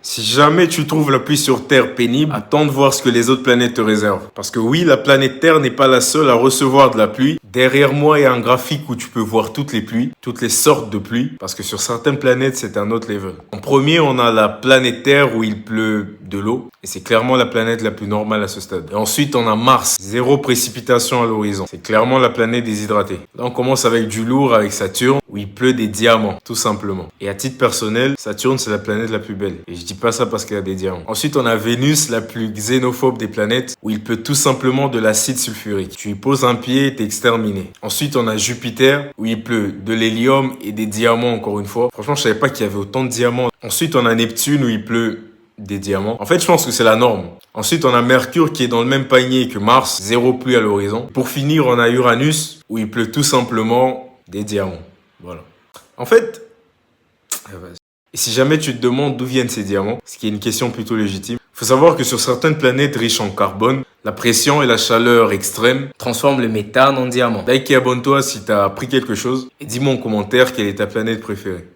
Si jamais tu trouves la pluie sur Terre pénible, attends de voir ce que les autres planètes te réservent. Parce que oui, la planète Terre n'est pas la seule à recevoir de la pluie. Derrière moi, il y a un graphique où tu peux voir toutes les pluies, toutes les sortes de pluies. Parce que sur certaines planètes, c'est un autre level. En premier, on a la planète Terre où il pleut de l'eau. Et c'est clairement la planète la plus normale à ce stade. Et ensuite, on a Mars. Zéro précipitation à l'horizon. C'est clairement la planète déshydratée. Là, on commence avec du lourd, avec Saturne, où il pleut des diamants, tout simplement. Et à titre personnel, Saturne, c'est la planète la plus belle. Et je dis pas ça parce qu'il y a des diamants. Ensuite, on a Vénus, la plus xénophobe des planètes, où il pleut tout simplement de l'acide sulfurique. Tu y poses un pied, t'es exterminé. Ensuite, on a Jupiter, où il pleut de l'hélium et des diamants, encore une fois. Franchement, je savais pas qu'il y avait autant de diamants. Ensuite, on a Neptune, où il pleut des diamants. En fait, je pense que c'est la norme. Ensuite, on a Mercure qui est dans le même panier que Mars, zéro pluie à l'horizon. Pour finir, on a Uranus, où il pleut tout simplement des diamants. Voilà. En fait, et si jamais tu te demandes d'où viennent ces diamants, ce qui est une question plutôt légitime, faut savoir que sur certaines planètes riches en carbone, la pression et la chaleur extrême transforment le méthane en diamant. Like et abonne-toi si t'as appris quelque chose et dis-moi en commentaire quelle est ta planète préférée.